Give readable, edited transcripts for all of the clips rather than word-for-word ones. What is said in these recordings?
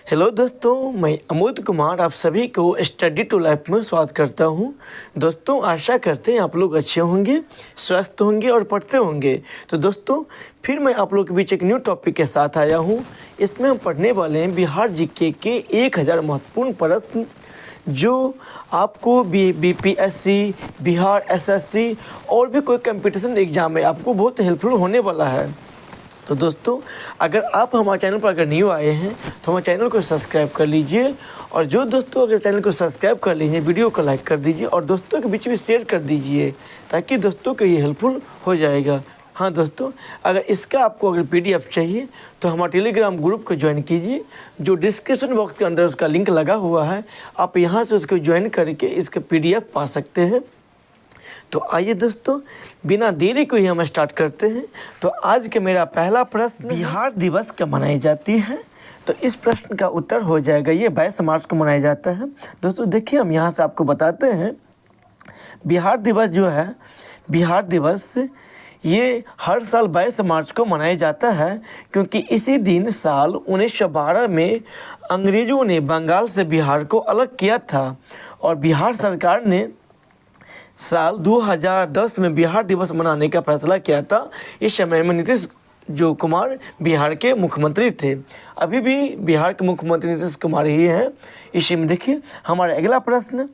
Hello दोस्तों, मैं अमोद कुमार आप सभी को स्टडी टू लाइफ में स्वागत करता हूं। दोस्तों, आशा करते हैं आप लोग अच्छे होंगे, स्वस्थ होंगे और पढ़ते होंगे। तो दोस्तों, फिर मैं आप लोग के बीच एक न्यू टॉपिक के साथ आया हूं। इसमें हम पढ़ने वाले हैं बिहार जीके के 1000 महत्वपूर्ण प्रश्न जो आपको बीपीएससी, बिहार एसएससी और भी कोई कंपटीशन एग्जाम में आपको बहुत हेल्पफुल होने वाला है। तो दोस्तों, अगर आप हमारे चैनल पर अगर न्यू आए हैं तो हमारे चैनल को सब्सक्राइब कर लीजिए, और जो दोस्तों अगर चैनल को सब्सक्राइब कर लीजिए, वीडियो को लाइक कर दीजिए और दोस्तों के बीच में शेयर कर दीजिए, ताकि दोस्तों को ये हेल्पफुल हो जाएगा। हाँ दोस्तों, अगर इसका आपको अगर पीडीएफ चाहिए तो हमारे टेलीग्राम ग्रुप को ज्वाइन कीजिए, जो डिस्क्रिप्शन बॉक्स के अंदर उसका लिंक लगा हुआ है। आप यहाँ से उसको ज्वाइन करके इसका पीडीएफ पा सकते हैं। तो आइए दोस्तों, बिना देरी को ही हम स्टार्ट करते हैं। तो आज के मेरा पहला प्रश्न, बिहार दिवस कब मनाई जाती है? तो इस प्रश्न का उत्तर हो जाएगा ये 22 मार्च को मनाया जाता है। दोस्तों देखिए, हम यहाँ से आपको बताते हैं बिहार दिवस जो है, बिहार दिवस ये हर साल 22 मार्च को मनाया जाता है, क्योंकि इसी दिन साल 1912 में अंग्रेज़ों ने बंगाल से बिहार को अलग किया था और बिहार सरकार ने साल 2010 में बिहार दिवस मनाने का फैसला किया था। इस समय में नीतीश कुमार बिहार के मुख्यमंत्री थे। अभी भी बिहार के मुख्यमंत्री नीतीश कुमार ही हैं। इसी में देखिए हमारा अगला प्रश्न,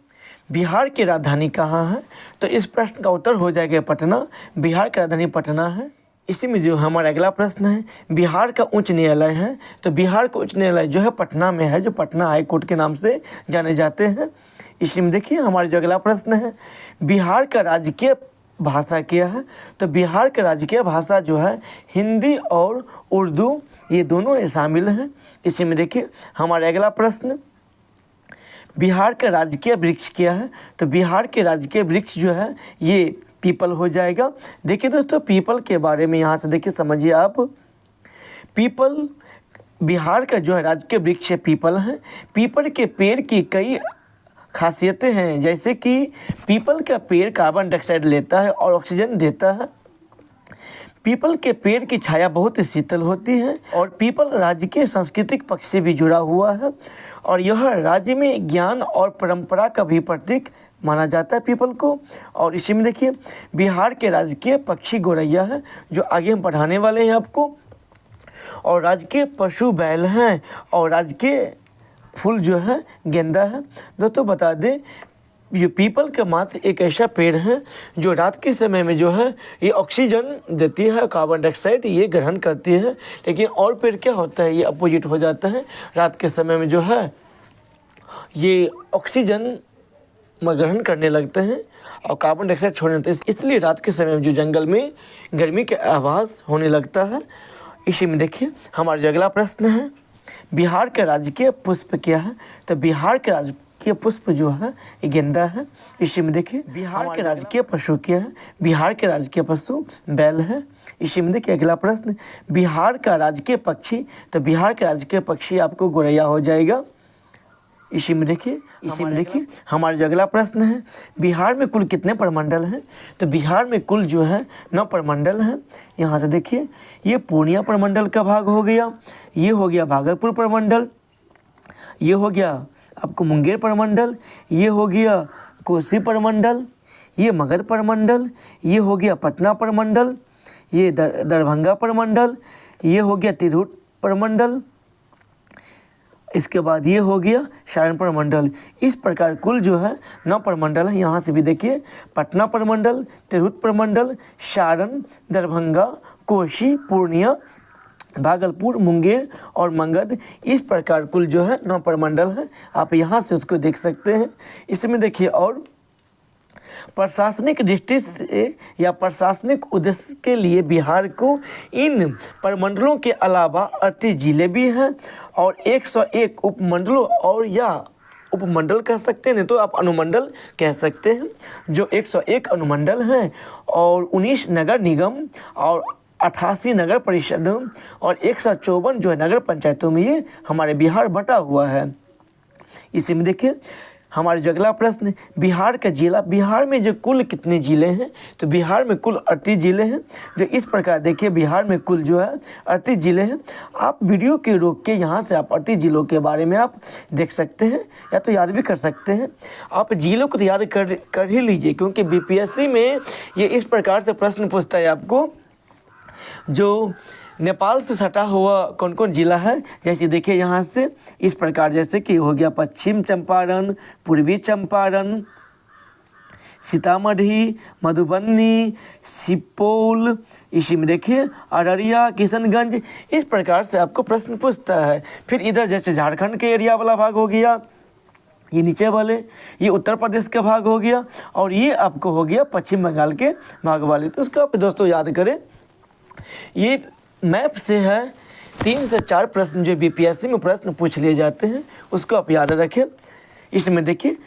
बिहार की राजधानी कहाँ है? तो इस प्रश्न का उत्तर हो जाएगा पटना। बिहार की राजधानी पटना है। इसी में जो हमारा अगला प्रश्न है, बिहार का उच्च न्यायालय है? तो बिहार का उच्च न्यायालय जो है पटना में है, जो पटना हाई कोर्ट के नाम से जाने जाते हैं। इसी में देखिए हमारा जो अगला प्रश्न है, बिहार का राजकीय भाषा क्या है? तो बिहार का राजकीय भाषा जो है हिंदी और उर्दू, ये दोनों शामिल हैं। इसी में देखिए हमारा अगला प्रश्न, बिहार का राजकीय वृक्ष क्या है? तो बिहार के राजकीय वृक्ष जो है ये पीपल हो जाएगा। देखिए दोस्तों, पीपल के बारे में यहाँ से देखिए समझिए आप, पीपल बिहार का जो है राजकीय वृक्ष पीपल है। पीपल के पेड़ की कई खासियतें हैं, जैसे कि पीपल का पेड़ कार्बन डाइऑक्साइड लेता है और ऑक्सीजन देता है। पीपल के पेड़ की छाया बहुत ही शीतल होती है और पीपल राज्य के सांस्कृतिक पक्ष से भी जुड़ा हुआ है और यह राज्य में ज्ञान और परंपरा का भी प्रतीक माना जाता है पीपल को। और इसी में देखिए बिहार के राजकीय पक्षी गौरैया है, जो आगे हम पढ़ाने वाले हैं आपको। और राजकीय पशु बैल हैं और राजकीय फूल जो है गेंदा है। दोस्तों बता दें, ये पीपल का मात्र एक ऐसा पेड़ है जो रात के समय में जो है ये ऑक्सीजन देती है, कार्बन डाइऑक्साइड ये ग्रहण करती है। लेकिन और पेड़ क्या होता है, ये अपोजिट हो जाता है। रात के समय में जो है ये ऑक्सीजन ग्रहण करने लगते हैं और कार्बन डाइऑक्साइड छोड़ने लगते हैं, इसलिए रात के समय में जो जंगल में गर्मी का आभास होने लगता है। इसी में देखिए हमारा जो अगला प्रश्न है, बिहार का राजकीय पुष्प क्या है? तो बिहार के राजकीय पुष्प जो है ये गेंदा है। इसी में देखिए बिहार के राजकीय पशु क्या है? बिहार के राजकीय पशु बैल है। इसी में देखिए अगला प्रश्न, बिहार का राजकीय पक्षी? तो बिहार के राजकीय पक्षी आपको गौरैया हो जाएगा। इसी में देखिए हमारा जो अगला प्रश्न है, बिहार में कुल कितने प्रमंडल हैं? तो बिहार में कुल जो है 9 प्रमंडल हैं। यहाँ से देखिए ये पूर्णिया प्रमंडल का भाग हो गया, ये हो गया भागलपुर प्रमंडल, ये हो गया आपको मुंगेर प्रमंडल, ये हो गया कोसी प्रमंडल, ये मगध प्रमंडल, ये हो गया पटना प्रमंडल, ये दरभंगा प्रमंडल, ये हो गया तिरहुत प्रमंडल, इसके बाद ये हो गया सारण प्रमंडल। इस प्रकार कुल जो है 9 प्रमंडल है। यहाँ से भी देखिए पटना प्रमंडल, तिरहुत प्रमंडल, सारण, दरभंगा, कोसी, पूर्णिया, भागलपुर, मुंगेर और मगध, इस प्रकार कुल जो है 9 प्रमंडल है। आप यहाँ से उसको देख सकते हैं। इसमें देखिए और प्रशासनिक दृष्टि से या प्रशासनिक उद्देश्य के लिए बिहार को इन प्रमंडलों के अलावा 38 जिले भी हैं और 101 उपमंडलों और या उपमंडल कह सकते हैं, नहीं तो आप अनुमंडल कह सकते हैं, जो 101 अनुमंडल हैं और 19 नगर निगम और 88 नगर परिषद और 154 जो है नगर पंचायतों में ये हमारे बिहार बटा हुआ है। इसी में देखिए हमारे जो अगला प्रश्न, बिहार का जिला, बिहार में जो कुल कितने ज़िले हैं? तो बिहार में कुल 38 ज़िले हैं। जो इस प्रकार देखिए, बिहार में कुल जो है 38 ज़िले हैं। आप वीडियो के रोक के यहाँ से आप 38 ज़िलों के बारे में आप देख सकते हैं या तो याद भी कर सकते हैं। आप ज़िलों को तो याद कर ही लीजिए, क्योंकि बीपीएससी में ये इस प्रकार से प्रश्न पूछता है आपको, जो नेपाल से सटा हुआ कौन कौन ज़िला है। जैसे देखिए यहाँ से इस प्रकार, जैसे कि हो गया पश्चिम चंपारण, पूर्वी चंपारण, सीतामढ़ी, मधुबनी, सुपौल, इसी में देखिए अररिया, किशनगंज, इस प्रकार से आपको प्रश्न पूछता है। फिर इधर जैसे झारखंड के एरिया वाला भाग हो गया, ये नीचे वाले, ये उत्तर प्रदेश का भाग हो गया, और ये आपको हो गया पश्चिम बंगाल के भाग वाले। तो उसको आप दोस्तों याद करें। ये मैप से है 3 से 4 प्रश्न जो बीपीएससी में प्रश्न पूछ लिए जाते हैं, उसको आप याद रखें। इसमें देखिए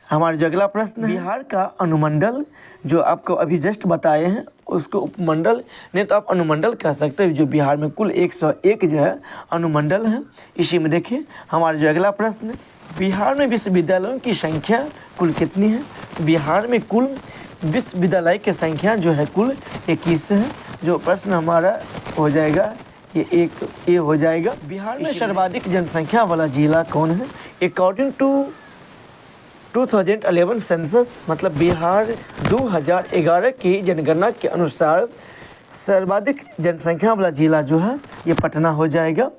हमारा जो अगला प्रश्न है, बिहार का अनुमंडल जो आपको अभी जस्ट बताए हैं उसको उपमंडल, नहीं तो आप अनुमंडल कह सकते हैं। जो बिहार में कुल 101 जो है अनुमंडल हैं। इसी में देखिए हमारा जो अगला प्रश्न है, बिहार में विश्वविद्यालयों की संख्या कुल कितनी है? बिहार में कुल विश्वविद्यालय की संख्या जो है कुल 21 है। जो प्रश्न हमारा हो जाएगा ये हो जाएगा। बिहार में सर्वाधिक जनसंख्या वाला जिला कौन है? अकॉर्डिंग टू 2011 सेंसस, मतलब बिहार 2011 की जनगणना के अनुसार सर्वाधिक जनसंख्या वाला जिला जो है ये पटना हो जाएगा।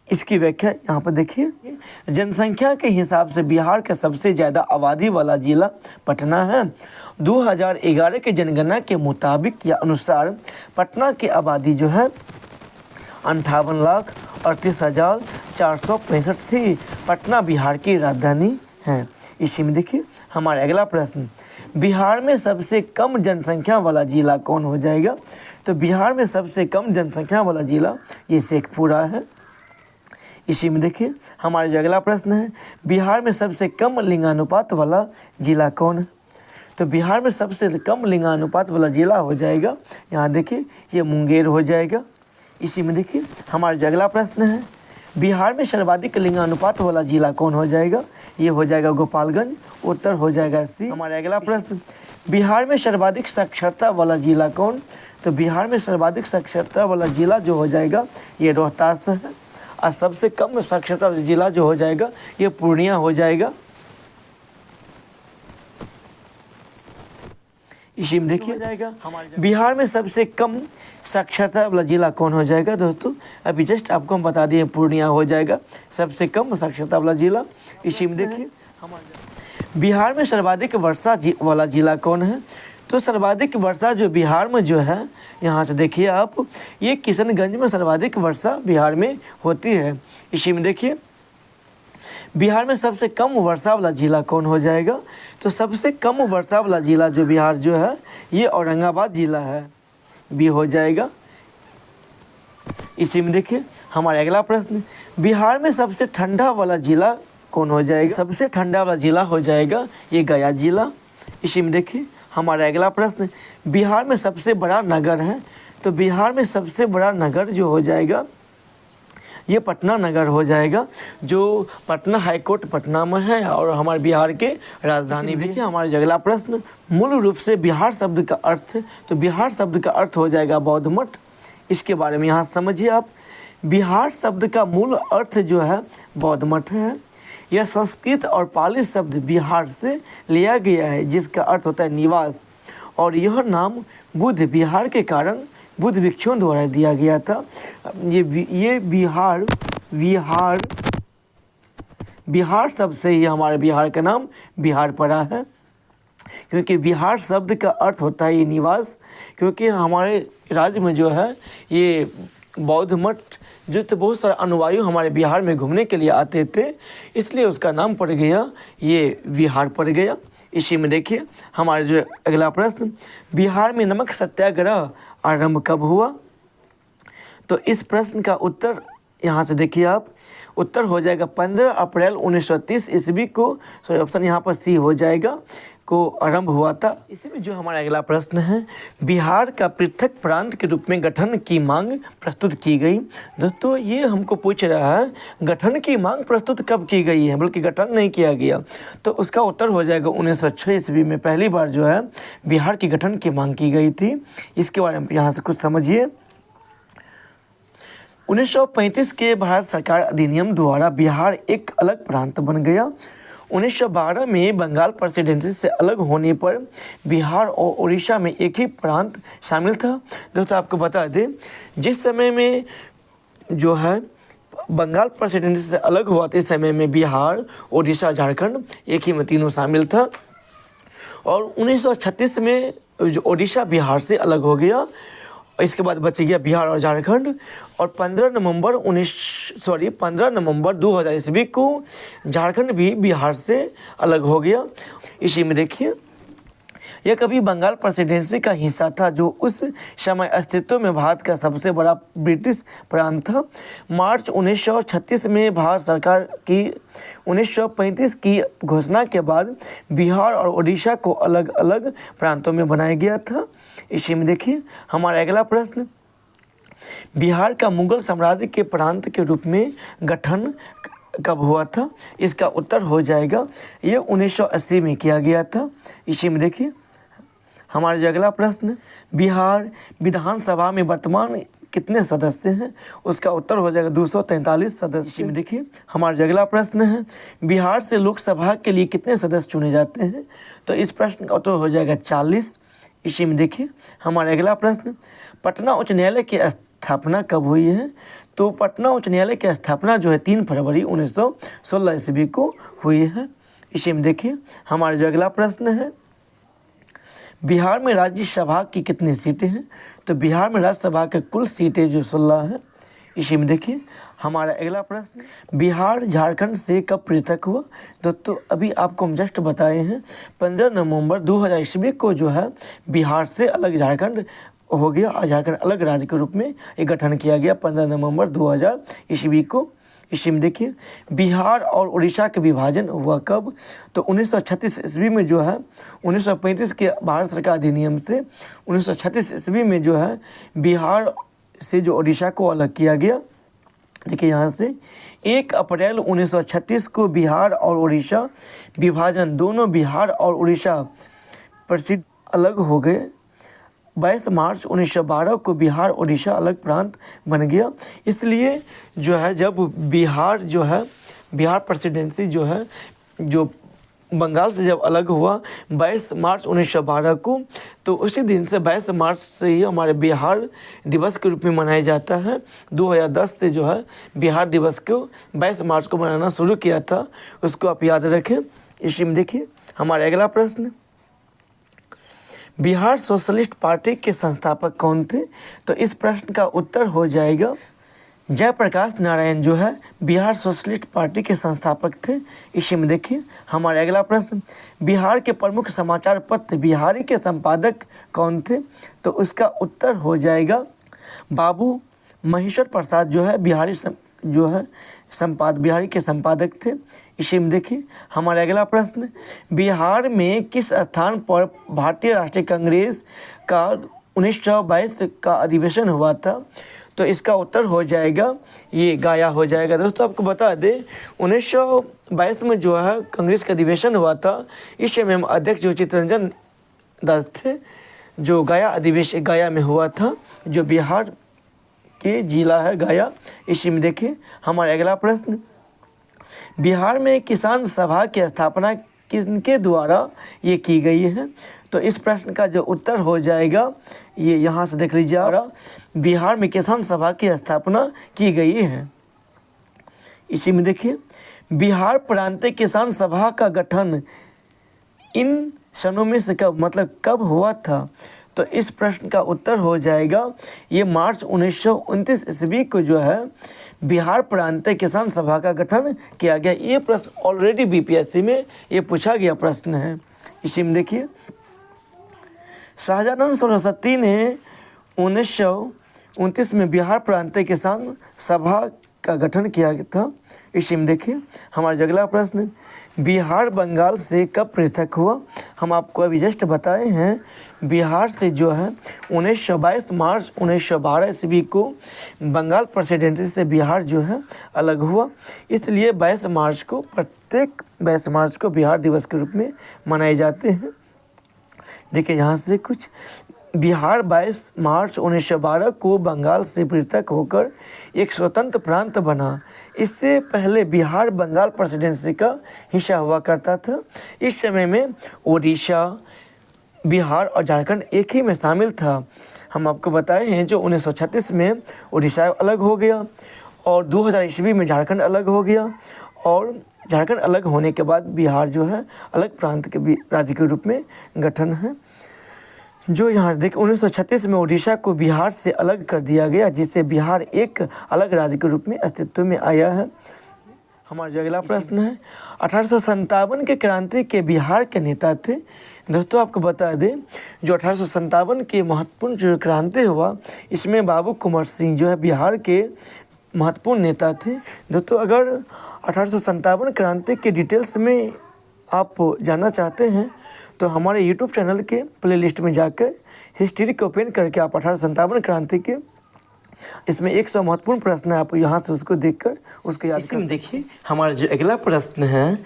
इसकी व्याख्या यहाँ पर देखिए, जनसंख्या के हिसाब से बिहार का सबसे ज़्यादा आबादी वाला जिला पटना है। 2011 के जनगणना के मुताबिक या अनुसार पटना की आबादी जो है 58,38,465 थी। पटना बिहार की राजधानी है। इसी में देखिए हमारा अगला प्रश्न, बिहार में सबसे कम जनसंख्या वाला जिला कौन हो जाएगा? तो बिहार में सबसे कम जनसंख्या वाला जिला ये शेखपुरा है। इसी में देखिए हमारा जो अगला प्रश्न है, बिहार में सबसे कम लिंगानुपात वाला जिला कौन है? तो बिहार में सबसे कम लिंगानुपात वाला जिला हो जाएगा, यहाँ देखिए ये मुंगेर हो जाएगा। इसी में देखिए हमारा जो अगला प्रश्न है, बिहार में सर्वाधिक लिंगानुपात वाला जिला कौन हो जाएगा? ये हो जाएगा गोपालगंज, उत्तर हो जाएगा सी। हमारा अगला प्रश्न, बिहार में सर्वाधिक साक्षरता वाला जिला कौन? तो बिहार में सर्वाधिक साक्षरता वाला जिला जो हो जाएगा ये रोहतास है। और सबसे कम साक्षरता जिला जो हो जाएगा ये पूर्णिया हो जाएगा। इसी में देखिए बिहार में सबसे कम साक्षरता वाला जिला कौन हो जाएगा? दोस्तों अभी जस्ट आपको हम बता दिए, पूर्णिया हो जाएगा सबसे कम साक्षरता वाला जिला। इसी में देखिए बिहार में सर्वाधिक वर्षा वाला जिला कौन है? तो सर्वाधिक वर्षा जो बिहार में जो है, यहाँ से देखिए आप, ये किशनगंज में सर्वाधिक वर्षा बिहार में होती है। इसी में देखिए बिहार में सबसे कम वर्षा वाला जिला कौन हो जाएगा? तो सबसे कम वर्षा वाला जिला जो बिहार जो है ये औरंगाबाद जिला है, बी हो जाएगा। इसी में देखिए हमारा अगला प्रश्न, बिहार में सबसे ठंडा वाला जिला कौन हो जाएगा? सबसे ठंडा वाला जिला हो जाएगा ये गया जिला। इसी में देखिए हमारा अगला प्रश्न, बिहार में सबसे बड़ा नगर है? तो बिहार में सबसे बड़ा नगर जो हो जाएगा ये पटना नगर हो जाएगा, जो पटना हाईकोर्ट पटना में है और हमारे बिहार के राजधानी भी। देखिए हमारा अगला प्रश्न, मूल रूप से बिहार शब्द का अर्थ, तो बिहार शब्द का अर्थ हो जाएगा बौद्ध मठ। इसके बारे में यहाँ समझिए आप, बिहार शब्द का मूल अर्थ जो है बौद्ध मठ है। यह संस्कृत और पाली शब्द बिहार से लिया गया है जिसका अर्थ होता है निवास, और यह नाम बुद्ध विहार के कारण बुद्ध भिक्षुओं द्वारा दिया गया था। ये बिहार शब्द से ही हमारे बिहार का नाम बिहार पड़ा है, क्योंकि बिहार शब्द का अर्थ होता है ये निवास। क्योंकि हमारे राज्य में जो है ये बौद्ध मठ जो तो बहुत सारे अनुयायी हमारे बिहार में घूमने के लिए आते थे, इसलिए उसका नाम पड़ गया ये बिहार पड़ गया। इसी में देखिए हमारे जो अगला प्रश्न, बिहार में नमक सत्याग्रह आरंभ कब हुआ? तो इस प्रश्न का उत्तर यहाँ से देखिए आप, उत्तर हो जाएगा 15 अप्रैल 1930 ईस्वी को, सॉरी ऑप्शन यहाँ पर सी हो जाएगा, को आरंभ हुआ था। इसी में जो हमारा अगला प्रश्न है, बिहार का पृथक प्रांत के रूप में गठन की मांग प्रस्तुत की गई। दोस्तों ये हमको पूछ रहा है गठन की मांग प्रस्तुत कब की गई है, बल्कि गठन नहीं किया गया, तो उसका उत्तर हो जाएगा 1906 ईस्वी में पहली बार जो है बिहार की गठन की मांग की गई थी। इसके बारे में यहाँ से कुछ समझिए। 1935 के भारत सरकार अधिनियम द्वारा बिहार एक अलग प्रांत बन गया। 1912 में बंगाल प्रेसिडेंसी से अलग होने पर बिहार और उड़ीसा में एक ही प्रांत शामिल था। दोस्तों आपको बता दें, जिस समय में जो है बंगाल प्रेसिडेंसी से अलग हुआ था, इस समय में बिहार, उड़ीसा, झारखंड एक ही में तीनों शामिल था। और 1936 में जो उड़ीसा बिहार से अलग हो गया, इसके बाद बच गया बिहार और झारखंड। और 15 नवंबर 2000 ईस्वी को झारखंड भी बिहार से अलग हो गया। इसी में देखिए, यह कभी बंगाल प्रेसिडेंसी का हिस्सा था, जो उस समय अस्तित्व में भारत का सबसे बड़ा ब्रिटिश प्रांत था। मार्च 1936 में भारत सरकार की 1935 की घोषणा के बाद बिहार और उड़ीसा को अलग अलग प्रांतों में बनाया गया था। इसी में देखिए हमारा अगला प्रश्न, बिहार का मुगल साम्राज्य के प्रांत के रूप में गठन कब हुआ था? इसका उत्तर हो जाएगा, ये 1980 में किया गया था। इसी में देखिए हमारा जो अगला प्रश्न, बिहार विधानसभा में वर्तमान कितने सदस्य हैं? उसका उत्तर हो जाएगा 243 सदस्य। इसी में देखिए हमारा जो अगला प्रश्न है, बिहार से लोकसभा के लिए कितने सदस्य चुने जाते हैं? तो इस प्रश्न का उत्तर हो जाएगा 40। इसी में देखिए हमारा अगला प्रश्न, पटना उच्च न्यायालय की स्थापना कब हुई है? तो पटना उच्च न्यायालय की स्थापना जो है 3 फरवरी 1916 ईस्वी को हुई है। इसी में देखिए हमारा जो अगला प्रश्न है, बिहार में राज्यसभा की कितनी सीटें हैं? तो बिहार में राज्यसभा के कुल सीटें जो 16 हैं। इसी में देखिए हमारा अगला प्रश्न, बिहार झारखंड से कब पृथक हुआ? दोस्तों अभी आपको हम जस्ट बताए हैं 15 नवंबर 2000 ईस्वी को जो है बिहार से अलग झारखंड हो गया और झारखंड अलग राज्य के रूप में एक गठन किया गया 15 नवंबर 2000 ईस्वी को। इसी में देखिए बिहार और उड़ीसा का विभाजन हुआ कब? तो 1936 ईस्वी में जो है 1935 के भारत सरकार अधिनियम से 1936 ईस्वी में जो है बिहार से जो उड़ीसा को अलग किया गया। देखिए यहाँ से 1 अप्रैल 1936 को बिहार और उड़ीसा विभाजन, दोनों बिहार और उड़ीसा प्रसिद्ध अलग हो गए। 22 मार्च 1912 को बिहार उड़ीसा अलग प्रांत बन गया। इसलिए जो है जब बिहार प्रेसिडेंसी जो है जो बंगाल से जब अलग हुआ 22 मार्च 1912 को, तो उसी दिन से 22 मार्च से ही हमारे बिहार दिवस के रूप में मनाया जाता है। 2010 से जो है बिहार दिवस को 22 मार्च को मनाना शुरू किया था, उसको आप याद रखें। इसी में देखिए हमारा अगला प्रश्न, बिहार सोशलिस्ट पार्टी के संस्थापक कौन थे? तो इस प्रश्न का उत्तर हो जाएगा जयप्रकाश नारायण जो है बिहार सोशलिस्ट पार्टी के संस्थापक थे। इसी में देखिए हमारा अगला प्रश्न, बिहार के प्रमुख समाचार पत्र बिहारी के संपादक कौन थे? तो उसका उत्तर हो जाएगा बाबू महेश्वर प्रसाद जो है बिहारी के संपादक थे। इसी में देखिए हमारा अगला प्रश्न, बिहार में किस स्थान पर भारतीय राष्ट्रीय कांग्रेस का 1922 का अधिवेशन हुआ था? तो इसका उत्तर हो जाएगा ये गया हो जाएगा। दोस्तों आपको बता दें 1922 में जो है कांग्रेस का अधिवेशन हुआ था। इस समय में अध्यक्ष जो चित्तरंजन दास थे, जो गया में हुआ था, जो बिहार के जिला है गया। इसी में देखिए हमारा अगला प्रश्न, बिहार में किसान सभा की स्थापना किनके द्वारा ये की गई है? तो इस प्रश्न का जो उत्तर हो जाएगा ये यहाँ से देख लीजिए, बिहार में किसान सभा की स्थापना की गई है। इसी में देखिए बिहार प्रांतीय किसान सभा का गठन इन सनों में से कब हुआ था? तो इस प्रश्न का उत्तर हो जाएगा ये मार्च 1929 ईस्वी को जो है बिहार प्रांतीय किसान सभा का गठन किया गया। ये प्रश्न ऑलरेडी बीपीएससी में ये पूछा गया प्रश्न है। इसी में देखिए शाहजानंद सरस्वती ने 1929 में बिहार प्रांतीय किसान सभा का गठन किया था? इसी में देखिए हमारा जो अगला प्रश्न, बिहार बंगाल से कब पृथक हुआ? हम आपको अभी जस्ट बताए हैं बिहार से जो है 1922 मार्च 1912 ईस्वी को बंगाल प्रेसिडेंसी से बिहार जो है अलग हुआ। इसलिए 22 मार्च को, प्रत्येक 22 मार्च को बिहार दिवस के रूप में मनाए जाते हैं। देखिए यहाँ से कुछ, बिहार 22 मार्च 1912 को बंगाल से पृथक होकर एक स्वतंत्र प्रांत बना। इससे पहले बिहार बंगाल प्रेसिडेंसी का हिस्सा हुआ करता था। इस समय में ओडिशा, बिहार और झारखंड एक ही में शामिल था। हम आपको बताए हैं जो 1936 में ओडिशा अलग हो गया और 2000 ईस्वी में झारखंड अलग हो गया, और झारखंड अलग होने के बाद बिहार जो है अलग प्रांत के राज्य के रूप में गठन है। जो यहाँ देख 1936 में ओडिशा को बिहार से अलग कर दिया गया, जिससे बिहार एक अलग राज्य के रूप में अस्तित्व में आया है। हमारा जो अगला प्रश्न है, 1857 के क्रांति के बिहार के नेता थे? दोस्तों आपको बता दें जो 1857 के महत्वपूर्ण जो क्रांति हुआ, इसमें बाबू कुंवर सिंह जो है बिहार के महत्वपूर्ण नेता थे। दोस्तों अगर 1857 क्रांति के डिटेल्स में आप जानना चाहते हैं तो हमारे यूट्यूब चैनल के प्लेलिस्ट में जाकर हिस्ट्री को ओपन करके आप 1857 क्रांति के, इसमें 100 महत्वपूर्ण प्रश्न है, आप यहाँ से उसको देखकर उसको याद कर। देखिए हमारा जो अगला प्रश्न है,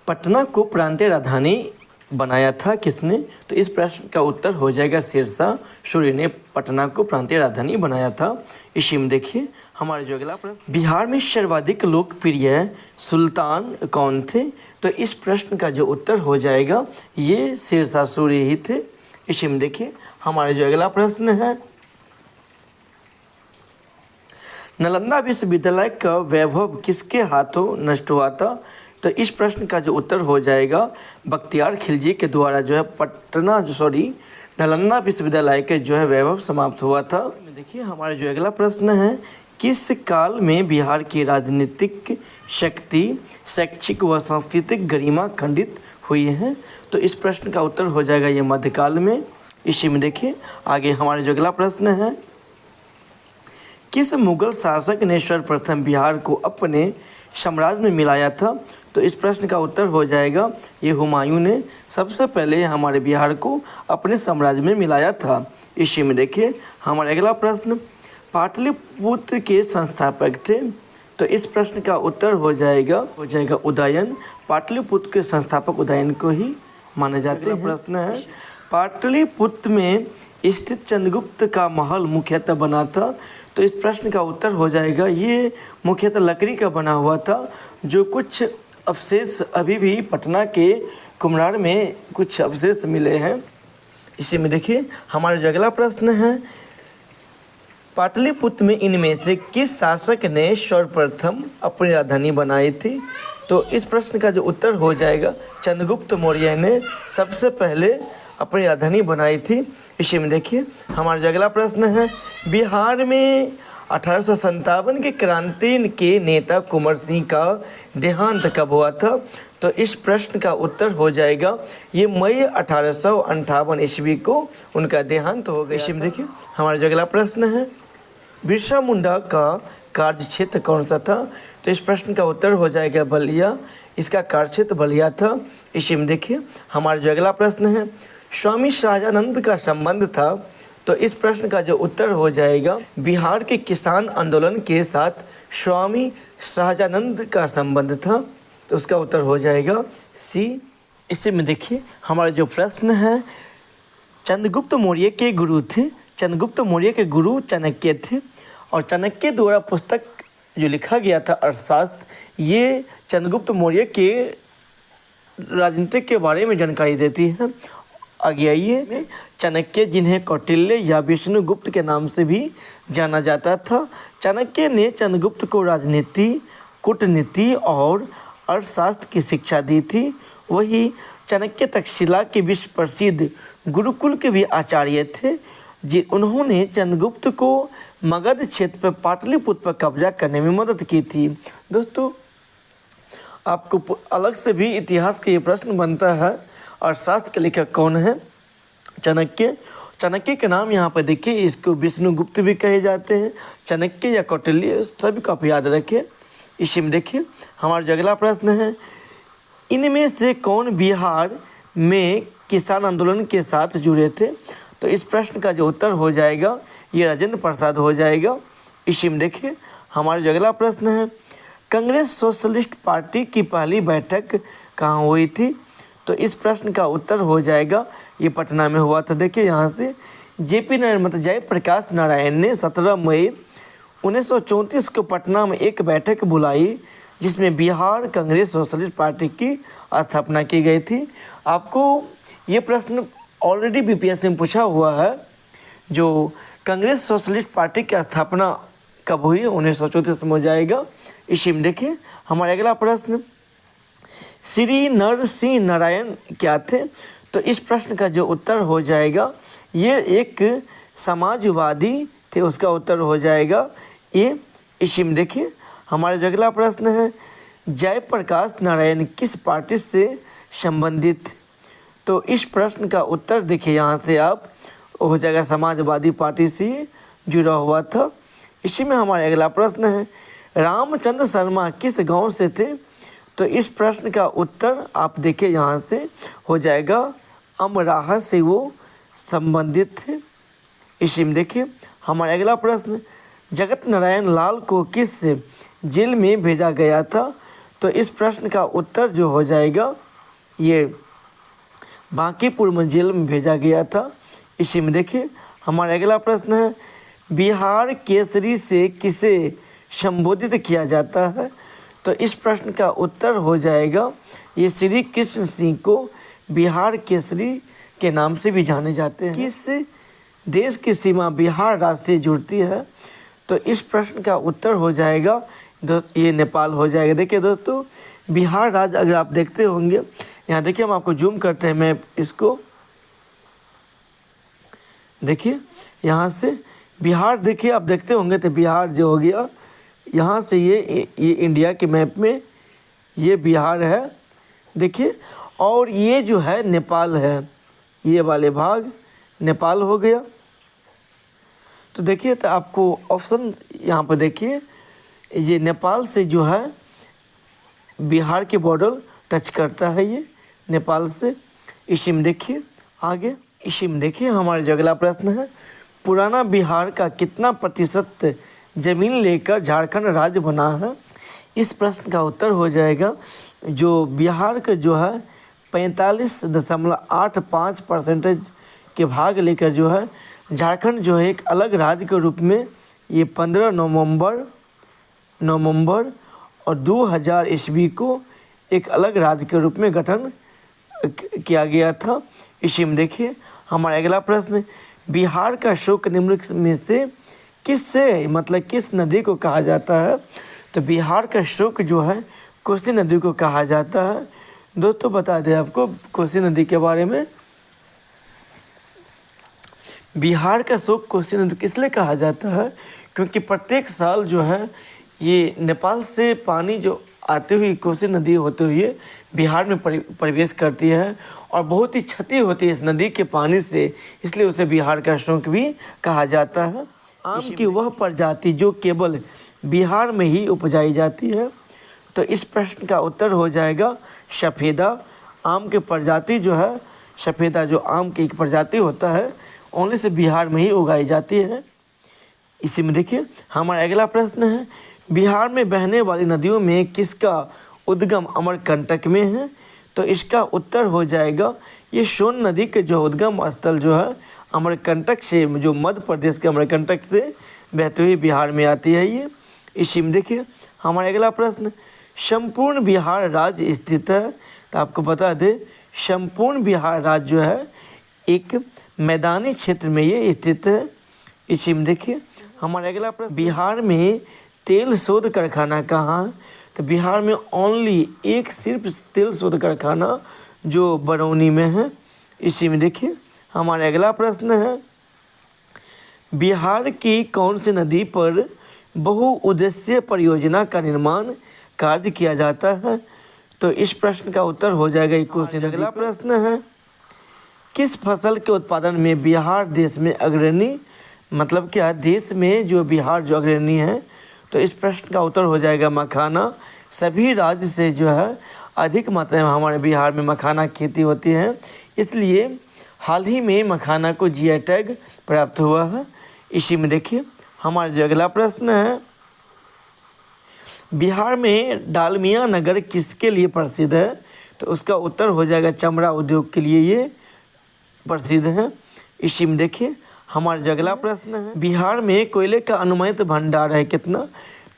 पटना को प्रांतीय राजधानी बनाया था किसने? तो इस प्रश्न का उत्तर हो जाएगा शेरशाह सूर्य ने पटना को प्रांतीय राजधानी बनाया था। इसी में देखिए हमारे जो अगला प्रश्न, बिहार में सर्वाधिक लोकप्रिय सुल्तान कौन थे? तो इस प्रश्न का जो उत्तर हो जाएगा ये शेरशाह सूर्य ही थे। इसी में देखिए हमारे जो अगला प्रश्न है, नालंदा विश्वविद्यालय का वैभव किसके हाथों नष्ट हुआ था? तो इस प्रश्न का जो उत्तर हो जाएगा बख्तियार खिलजी के द्वारा जो है नालंदा विश्वविद्यालय के जो है वैभव समाप्त हुआ था। देखिए हमारा जो अगला प्रश्न है, किस काल में बिहार की राजनीतिक शक्ति, शैक्षिक व सांस्कृतिक गरिमा खंडित हुई है? तो इस प्रश्न का उत्तर हो जाएगा ये मध्यकाल में। इसी में देखिए आगे हमारा जो अगला प्रश्न है, किस मुगल शासक ने सर्वप्रथम बिहार को अपने साम्राज्य में मिलाया था? तो इस प्रश्न का उत्तर हो जाएगा ये हुमायूं ने सबसे पहले हमारे बिहार को अपने साम्राज्य में मिलाया था। इसी में देखिए हमारा अगला प्रश्न, पाटलिपुत्र के संस्थापक थे? तो इस प्रश्न का उत्तर हो जाएगा उदयन। पाटलिपुत्र के संस्थापक उदयन को ही माने जाते हैं। प्रश्न है, पाटलिपुत्र में स्थित चंद्रगुप्त का महल मुख्यतः बना था? तो इस प्रश्न का उत्तर हो जाएगा ये मुख्यतः लकड़ी का बना हुआ था। जो कुछ अवशेष अभी भी पटना के कुम्हरार में कुछ अवशेष मिले हैं। इसी में देखिए हमारा जो अगला प्रश्न है, पाटलिपुत्र में इनमें से किस शासक ने सर्वप्रथम अपनी राजधानी बनाई थी? तो इस प्रश्न का जो उत्तर हो जाएगा चंद्रगुप्त मौर्य ने सबसे पहले अपनी राजधानी बनाई थी। इसी में देखिए हमारा जो अगला प्रश्न है, बिहार में 1857 के क्रांति के नेता कुंवर सिंह का देहांत कब हुआ था? तो इस प्रश्न का उत्तर हो जाएगा ये मई 1858 ईस्वी को उनका देहांत हो गया। इसी में देखिए हमारा जो अगला प्रश्न है, बिरसा मुंडा का कार्य क्षेत्र कौन सा था? तो इस प्रश्न का उत्तर हो जाएगा बलिया। इसका कार्य क्षेत्र बलिया था। इसी में देखिए हमारा जो अगला प्रश्न है, स्वामी शाहजानंद का संबंध था? तो इस प्रश्न का जो उत्तर हो जाएगा बिहार के किसान आंदोलन के साथ स्वामी शाहजानंद का संबंध था। तो उसका उत्तर हो जाएगा सी। इसी में देखिए हमारा जो प्रश्न है, चंद्रगुप्त मौर्य के गुरु थे? चंद्रगुप्त मौर्य के गुरु चाणक्य थे और चाणक्य द्वारा पुस्तक जो लिखा गया था अर्थशास्त्र, ये चंद्रगुप्त मौर्य के राजनीति के बारे में जानकारी देती है। आगे आइए, चाणक्य जिन्हें कौटिल्य या विष्णुगुप्त के नाम से भी जाना जाता था। चाणक्य ने चंद्रगुप्त को राजनीति, कूटनीति और अर्थशास्त्र की शिक्षा दी थी। वही चाणक्य तक्षशिला के विश्व प्रसिद्ध गुरुकुल के भी आचार्य थे। उन्होंने चंद्रगुप्त को मगध क्षेत्र पर पाटलिपुत्र पर कब्जा करने में मदद की थी। दोस्तों आपको अलग से भी इतिहास के ये प्रश्न बनता है, अर्थशास्त्र के लेखक कौन है? चाणक्य। चाणक्य के नाम यहाँ पर देखिए, इसको विष्णुगुप्त भी कहे जाते हैं, चाणक्य या कौटिल्य, सभी को आप याद रखिए। इसी में देखिए हमारा जो अगला प्रश्न है, इनमें से कौन बिहार में किसान आंदोलन के साथ जुड़े थे? तो इस प्रश्न का जो उत्तर हो जाएगा ये राजेंद्र प्रसाद हो जाएगा। इसी में देखिए हमारा जो अगला प्रश्न है, कांग्रेस सोशलिस्ट पार्टी की पहली बैठक कहाँ हुई थी? तो इस प्रश्न का उत्तर हो जाएगा ये पटना में हुआ था। देखिए यहाँ से जेपी नारायण मतलब जयप्रकाश नारायण ने 17 मई 1934 को पटना में एक बैठक बुलाई जिसमें बिहार कांग्रेस सोशलिस्ट पार्टी की स्थापना की गई थी। आपको ये प्रश्न ऑलरेडी बीपीएससी में पूछा हुआ है, जो कांग्रेस सोशलिस्ट पार्टी की स्थापना कब हुई, 1934 में हो जाएगा। इसी में देखिए हमारा अगला प्रश्न, श्री नरसिंह नारायण क्या थे? तो इस प्रश्न का जो उत्तर हो जाएगा ये एक समाजवादी थे, उसका उत्तर हो जाएगा ये। इसी में देखिए हमारा जो अगला प्रश्न है, जयप्रकाश नारायण किस पार्टी से संबंधित थे? तो इस प्रश्न का उत्तर देखिए यहाँ से आप हो जाएगा समाजवादी पार्टी से जुड़ा हुआ था। इसी में हमारा अगला प्रश्न है, रामचंद्र शर्मा किस गांव से थे? तो इस प्रश्न का उत्तर आप देखिए यहाँ से हो जाएगा अमराहा से वो संबंधित थे। इसी में देखिए हमारा अगला प्रश्न, जगत नारायण लाल को किस जेल में भेजा गया था? तो इस प्रश्न का उत्तर जो हो जाएगा ये बांकीपुर में जेल में भेजा गया था। इसी में देखिए हमारा अगला प्रश्न है, बिहार केसरी से किसे संबोधित किया जाता है? तो इस प्रश्न का उत्तर हो जाएगा ये श्री कृष्ण सिंह को बिहार केसरी के नाम से भी जाने जाते हैं। किस देश की सीमा बिहार राज्य से जुड़ती है? तो इस प्रश्न का उत्तर हो जाएगा ये नेपाल हो जाएगा। देखिए दोस्तों, बिहार राज्य अगर आप देखते होंगे, यहाँ देखिए हम आपको जूम करते हैं, मैं इसको देखिए यहाँ से बिहार देखिए आप देखते होंगे, तो बिहार जो हो गया यहाँ से ये इंडिया के मैप में ये बिहार है देखिए, और ये जो है नेपाल है, ये वाले भाग नेपाल हो गया। तो देखिए तो आपको ऑप्शन यहाँ पर देखिए, ये नेपाल से जो है बिहार के बॉर्डर टच करता है ये नेपाल से। इसी में देखिए आगे, इसी में देखिए हमारा जो अगला प्रश्न है, पुराना बिहार का कितना प्रतिशत ज़मीन लेकर झारखंड राज्य बना है? इस प्रश्न का उत्तर हो जाएगा जो बिहार का जो है 45.85% के भाग लेकर जो है झारखंड जो है एक अलग राज्य के रूप में ये 15 नवंबर और 2000 ईस्वी को एक अलग राज्य के रूप में गठन किया गया था। इसी में देखिए हमारा अगला प्रश्न, बिहार का शोक निम्नलिखित में से किससे मतलब किस नदी को कहा जाता है? तो बिहार का शोक जो है कोसी नदी को कहा जाता है। दोस्तों बता दें आपको कोसी नदी के बारे में, बिहार का शोक कोसी नदी किस लिए कहा जाता है? क्योंकि प्रत्येक साल जो है ये नेपाल से पानी जो आते हुए कोसी नदी होते हुए बिहार में प्रवेश करती है और बहुत ही क्षति होती है इस नदी के पानी से, इसलिए उसे बिहार का शोक भी कहा जाता है। आम की वह प्रजाति जो केवल बिहार में ही उपजाई जाती है? तो इस प्रश्न का उत्तर हो जाएगा सफ़ेदा। आम के प्रजाति जो है सफ़ेदा, जो आम की एक प्रजाति होता है ओनली से बिहार में ही उगाई जाती है। इसी में देखिए हमारा अगला प्रश्न है, बिहार में बहने वाली नदियों में किसका उद्गम अमरकंटक में है? तो इसका उत्तर हो जाएगा ये सोन नदी के जो उद्गम स्थल जो है अमरकंटक से, जो मध्य प्रदेश के अमरकंटक से बहते हुए बिहार में आती है ये। इसी में देखिए हमारा अगला प्रश्न, संपूर्ण बिहार राज्य स्थित है? तो आपको बता दें संपूर्ण बिहार राज्य जो है एक मैदानी क्षेत्र में ये स्थित है। इसी में देखिए हमारा अगला प्रश्न, बिहार में तेल शोध कारखाना कहाँ है? तो बिहार में ओनली एक सिर्फ तेल शोध कारखाना जो बरौनी में है। इसी में देखिए हमारा अगला प्रश्न है, बिहार की कौन सी नदी पर बहुउद्देशीय परियोजना का निर्माण कार्य किया जाता है? तो इस प्रश्न का उत्तर हो जाएगा कोसी नदी। अगला प्रश्न है, किस फसल के उत्पादन में बिहार देश में अग्रणी, मतलब क्या देश में जो बिहार जो अग्रणी है। तो इस प्रश्न का उत्तर हो जाएगा मखाना। सभी राज्य से जो है अधिक मात्रा में हमारे बिहार में मखाना खेती होती है, इसलिए हाल ही में मखाना को जीआई टैग प्राप्त हुआ है। इसी में देखिए हमारा जो अगला प्रश्न है, बिहार में डालमिया नगर किसके लिए प्रसिद्ध है। तो उसका उत्तर हो जाएगा चमड़ा उद्योग के लिए ये प्रसिद्ध है। इसी में देखिए हमारा जो अगला प्रश्न है, बिहार में कोयले का अनुमानित भंडार है कितना।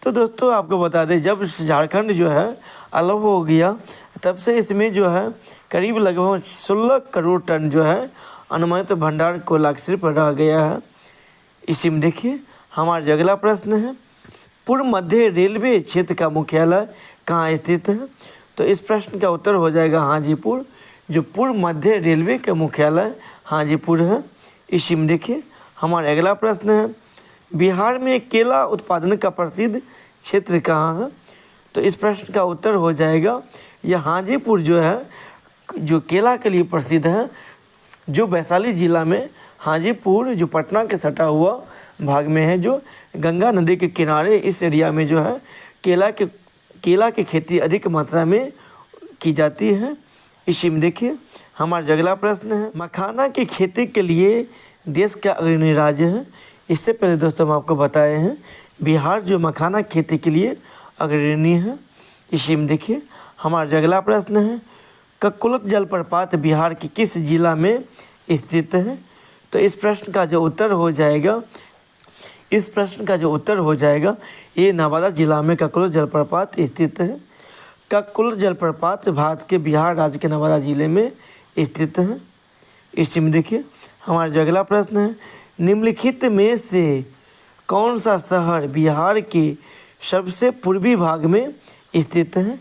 तो दोस्तों आपको बता दें, जब झारखंड जो है अलग हो गया तब से इसमें जो है करीब लगभग 16 करोड़ टन जो है अनुमानित भंडार कोयला सिर्फ रह गया है। इसी में देखिए हमारा जो अगला प्रश्न है, पूर्व मध्य रेलवे क्षेत्र का मुख्यालय कहाँ स्थित है। तो इस प्रश्न का उत्तर हो जाएगा हाजीपुर। जो पूर्व मध्य रेलवे का मुख्यालय हाजीपुर है। इसी में देखिए हमारा अगला प्रश्न है, बिहार में केला उत्पादन का प्रसिद्ध क्षेत्र कहाँ है। तो इस प्रश्न का उत्तर हो जाएगा यह हाजीपुर जो है, जो केला के लिए प्रसिद्ध है। जो वैशाली जिला में हाजीपुर जो पटना के सटा हुआ भाग में है, जो गंगा नदी के किनारे, इस एरिया में जो है केला की खेती अधिक मात्रा में की जाती है। इसी में देखिए हमारा अगला प्रश्न है, मखाना की खेती के लिए देश का अग्रणी राज्य है। इससे पहले दोस्तों हम आपको बताए हैं बिहार जो मखाना खेती के लिए अग्रणी है। इसी में देखिए हमारा अगला प्रश्न है, ककुलत जलप्रपात बिहार के किस जिला में स्थित है। तो इस प्रश्न का जो उत्तर हो जाएगा ये नवादा जिला में ककुलत जलप्रपात स्थित है। ककुलत जलप्रपात भारत के बिहार राज्य के नवादा जिले में स्थित है। इसी में देखिए हमारा जो अगला प्रश्न है, निम्नलिखित में से कौन सा शहर बिहार के सबसे पूर्वी भाग में स्थित है।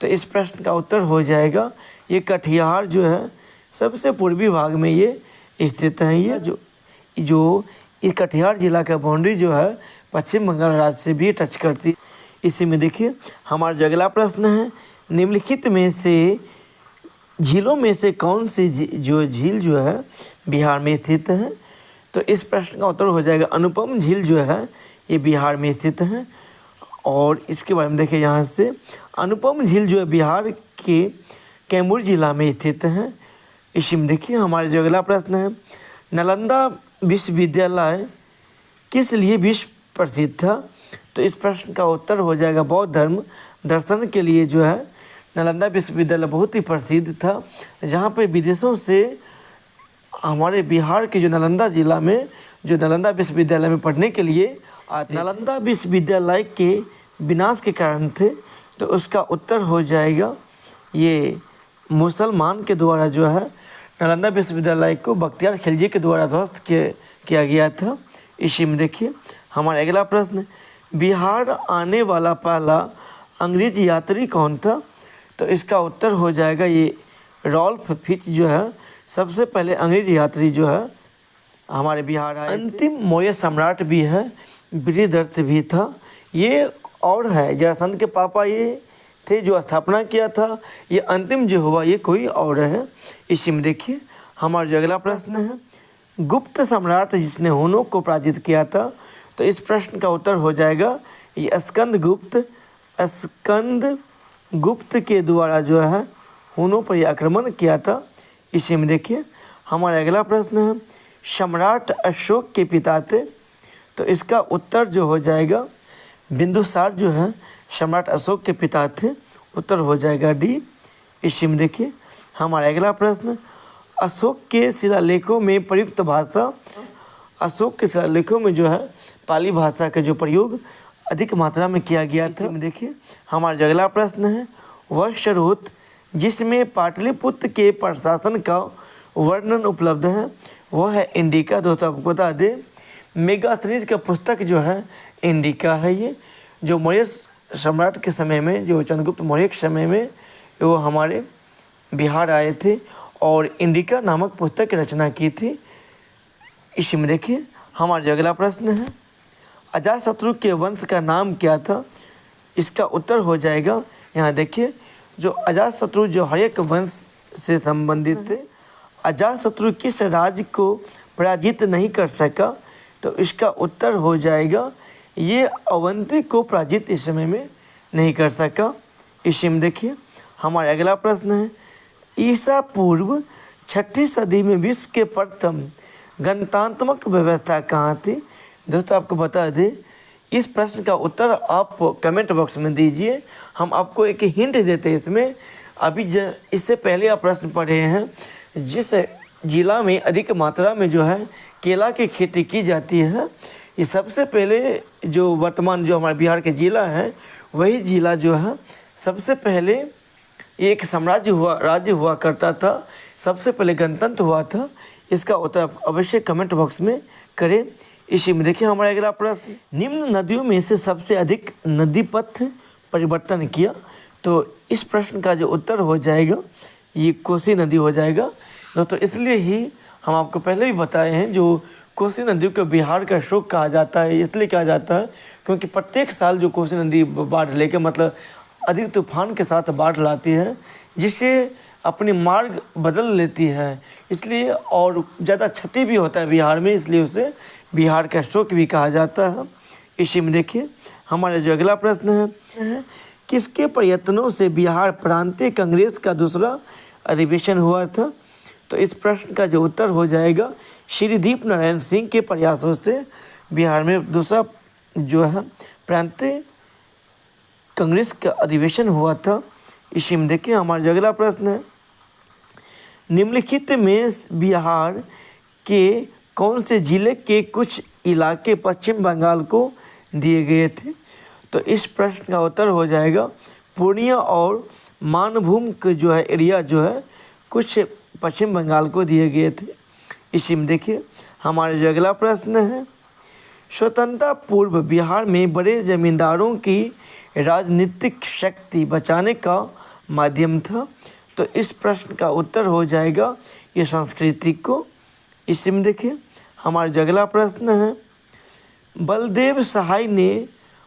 तो इस प्रश्न का उत्तर हो जाएगा ये कटिहार जो है सबसे पूर्वी भाग में ये स्थित है। ये जो ये कटिहार जिला का बाउंड्री जो है पश्चिम बंगाल राज्य से भी टच करती। इसी में देखिए हमारा जो अगला प्रश्न है, निम्नलिखित में से झीलों में से कौन सी झील जो है बिहार में स्थित है। तो इस प्रश्न का उत्तर हो जाएगा अनुपम झील जो है ये बिहार में स्थित है। और इसके बारे में देखिए यहाँ से अनुपम झील जो है बिहार के कैमूर जिला में स्थित है। इसी में देखिए हमारे जो अगला प्रश्न है, नालंदा विश्वविद्यालय किस लिए विश्व प्रसिद्ध था। तो इस प्रश्न का उत्तर हो जाएगा बौद्ध धर्म दर्शन के लिए जो है नालंदा विश्वविद्यालय बहुत ही प्रसिद्ध था, जहाँ पर विदेशों से हमारे बिहार के जो नालंदा जिला में जो नालंदा विश्वविद्यालय में पढ़ने के लिए आते। नालंदा विश्वविद्यालय के विनाश के कारण थे। तो उसका उत्तर हो जाएगा ये मुसलमान के द्वारा जो है नालंदा विश्वविद्यालय को बख्तियार खिलजी के द्वारा ध्वस्त किया गया था। इसी में देखिए हमारा अगला प्रश्न, बिहार आने वाला पहला अंग्रेज यात्री कौन था। तो इसका उत्तर हो जाएगा ये रॉल्फ फिच जो है सबसे पहले अंग्रेज यात्री जो है हमारे बिहार आए। अंतिम मौर्य सम्राट भी है, बृहदरथ भी था ये, और है जरासंध के पापा ये थे जो स्थापना किया था। ये अंतिम जो हुआ ये कोई और है। इसी में देखिए हमारा जो अगला प्रश्न है, गुप्त सम्राट जिसने हुनों को पराजित किया था। तो इस प्रश्न का उत्तर हो जाएगा ये स्कंद गुप्त के द्वारा जो है हुनों पर आक्रमण किया था। इसी में देखिए हमारा अगला प्रश्न है, सम्राट अशोक के पिता थे। तो इसका उत्तर जो हो जाएगा बिंदुसार जो है सम्राट अशोक के पिता थे। उत्तर हो जाएगा डी। इसी में देखिए हमारा अगला प्रश्न, अशोक के शिलालेखों में प्रयुक्त भाषा। अशोक के शिलालेखों में जो है पाली भाषा का जो प्रयोग अधिक मात्रा में किया गया था। में देखिए हमारा जो अगला प्रश्न है, वह स्रोत जिसमें पाटलिपुत्र के प्रशासन का वर्णन उपलब्ध है वह है इंडिका। दोस्तों आपको बता दें मेगास्थनीज का पुस्तक जो है इंडिका है। ये जो मौर्य सम्राट के समय में जो चंद्रगुप्त मौर्य के समय में वो हमारे बिहार आए थे और इंडिका नामक पुस्तक की रचना की थी। इसी में देखिए हमारा जो अगला प्रश्न है, अजातशत्रु के वंश का नाम क्या था। इसका उत्तर हो जाएगा यहाँ देखिए जो अजातशत्रु जो हर्यक वंश से संबंधित थे। अजातशत्रु किस राज्य को पराजित नहीं कर सका? तो इसका उत्तर हो जाएगा ये अवंती को पराजित इस समय में नहीं कर सका। इसी में देखिए हमारा अगला प्रश्न है, ईसा पूर्व 6वीं सदी में विश्व के प्रथम गणतंत्रात्मक व्यवस्था कहाँ थी? दोस्तों आपको बता दें, इस प्रश्न का उत्तर आप कमेंट बॉक्स में दीजिए। हम आपको एक हिंट देते हैं इसमें। अभी इससे पहले आप प्रश्न पढ़े हैं, जिस जिला में अधिक मात्रा में जो है केला की खेती की जाती है, ये सबसे पहले जो वर्तमान जो हमारे बिहार के ज़िला है, वही ज़िला जो है सबसे पहले एक राज्य हुआ करता था, सबसे पहले गणतंत्र हुआ था। इसका उत्तर आप अवश्य कमेंट बॉक्स में करें। इसी में देखिए हमारा अगला प्रश्न, निम्न नदियों में से सबसे अधिक नदी पथ परिवर्तन किया? तो इस प्रश्न का जो उत्तर हो जाएगा ये कोसी नदी हो जाएगा। दोस्तों इसलिए ही हम आपको पहले भी बताए हैं, जो कोसी नदी को बिहार का शोक कहा जाता है, इसलिए कहा जाता है क्योंकि प्रत्येक साल जो कोसी नदी बाढ़ लेके मतलब अधिक तूफान के साथ बाढ़ लाती है, जिससे अपनी मार्ग बदल लेती है, इसलिए और ज़्यादा क्षति भी होता है बिहार में, इसलिए उसे बिहार का शोक भी कहा जाता है। इसी में देखिए हमारा जो अगला प्रश्न है, किसके प्रयत्नों से बिहार प्रांतीय कांग्रेस का दूसरा अधिवेशन हुआ था? तो इस प्रश्न का जो उत्तर हो जाएगा श्री दीप नारायण सिंह के प्रयासों से बिहार में दूसरा जो है प्रांतीय कांग्रेस का अधिवेशन हुआ था। इसी में देखिए हमारा जो अगला प्रश्न है, निम्नलिखित में बिहार के कौन से जिले के कुछ इलाके पश्चिम बंगाल को दिए गए थे? तो इस प्रश्न का उत्तर हो जाएगा पूर्णिया और मानभूम के जो है एरिया जो है कुछ पश्चिम बंगाल को दिए गए थे। इसी में देखिए हमारे जो अगला प्रश्न है, स्वतंत्रता पूर्व बिहार में बड़े जमींदारों की राजनीतिक शक्ति बचाने का माध्यम था? तो इस प्रश्न का उत्तर हो जाएगा ये संस्कृति को। इसी में देखिए हमारा जो अगला प्रश्न है, बलदेव सहाय ने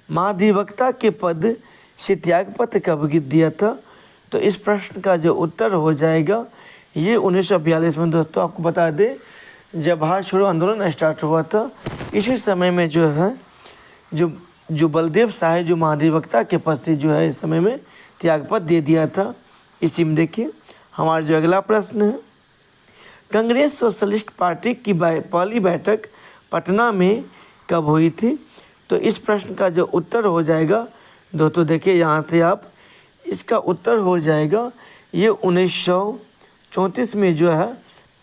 महाधिवक्ता के पद से त्यागपत्र कब दिया था? तो इस प्रश्न का जो उत्तर हो जाएगा ये 1942 में। दोस्तों आपको बता दें, जब भारत छोड़ो आंदोलन स्टार्ट हुआ था, इसी समय में जो है जो बलदेव सहाय जो महाधिवक्ता के पद से जो है इस समय में त्यागपत्र दे दिया था। इसी में देखिए हमारा जो अगला प्रश्न है, कांग्रेस सोशलिस्ट पार्टी की पहली बैठक पटना में कब हुई थी? तो इस प्रश्न का जो उत्तर हो जाएगा दोस्तों देखिए यहाँ से आप इसका उत्तर हो जाएगा ये 1934 में जो है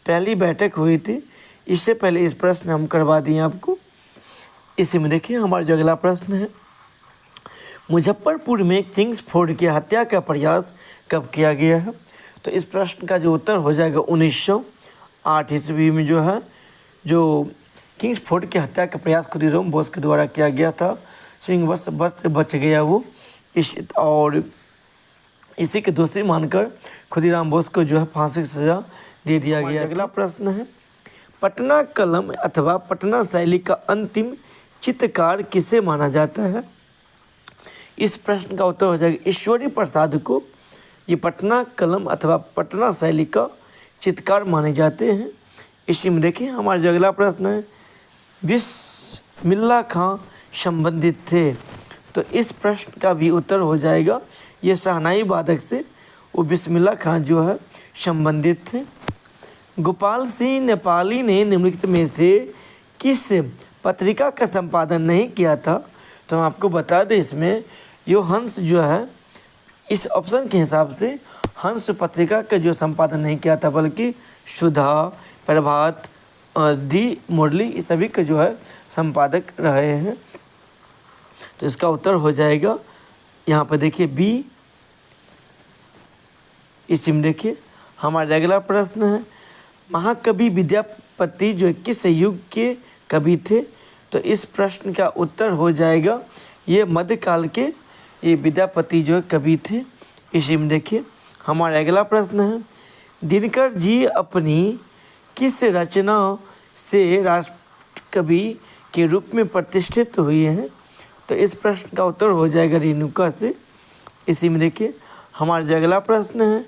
पहली बैठक हुई थी। इससे पहले इस प्रश्न हम करवा दिए आपको। इसी में देखिए हमारा जो अगला प्रश्न है, मुजफ्फरपुर में किंग्सफोर्ड की हत्या का प्रयास कब किया गया है? तो इस प्रश्न का जो उत्तर हो जाएगा 1908 ईस्वी में जो है जो किंग्सफोर्ड की हत्या का प्रयास खुदीराम बोस के द्वारा किया गया था। सिंह बस बच गया वो, और इसी के दोषी मानकर खुदीराम बोस को जो है फांसी की सजा दे दिया गया। अगला प्रश्न है, पटना कलम अथवा पटना शैली का अंतिम चित्रकार किसे माना जाता है? इस प्रश्न का उत्तर हो जाएगा ईश्वरी प्रसाद को। ये पटना कलम अथवा पटना शैली का चित्रकार माने जाते हैं। इसी में देखिए हमारा जो अगला प्रश्न है, बिस्मिल्लाह खां संबंधित थे? तो इस प्रश्न का भी उत्तर हो जाएगा ये शहनाई वादक से वो बिस्मिल्लाह खां जो है संबंधित थे। गोपाल सिंह नेपाली ने निम्नलिखित में से किस पत्रिका का संपादन नहीं किया था? तो हम आपको बता दें इसमें यो हंस जो है इस ऑप्शन के हिसाब से हंस पत्रिका का जो संपादन नहीं किया था, बल्कि सुधा, प्रभात, दी मुरली ये सभी के जो है संपादक रहे हैं। तो इसका उत्तर हो जाएगा यहाँ पर देखिए बी। इसी में देखिए हमारा अगला प्रश्न है, महाकवि विद्यापति जो किस युग के कवि थे? तो इस प्रश्न का उत्तर हो जाएगा ये मध्यकाल के ये विद्यापति जो कवि थे। इसी में देखिए हमारा अगला प्रश्न है, दिनकर जी अपनी किस रचना से राष्ट्र कवि के रूप में प्रतिष्ठित हुए हैं? तो इस प्रश्न का उत्तर हो जाएगा रेणुका से। इसी में देखिए हमारा जो अगला प्रश्न है,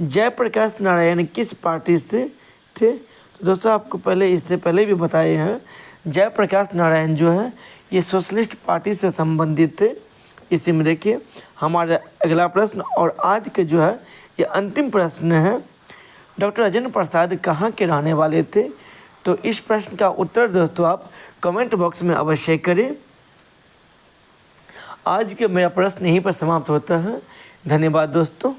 जयप्रकाश नारायण किस पार्टी से थे। तो दोस्तों आपको इससे पहले भी बताए हैं, जयप्रकाश नारायण जो है ये सोशलिस्ट पार्टी से संबंधित थे। इसी में देखिए हमारा अगला प्रश्न और आज के जो है ये अंतिम प्रश्न है, डॉक्टर राजेंद्र प्रसाद कहाँ के रहने वाले थे? तो इस प्रश्न का उत्तर दोस्तों आप कमेंट बॉक्स में अवश्य करें। आज के मेरा प्रश्न यहीं पर समाप्त होता है। धन्यवाद दोस्तों।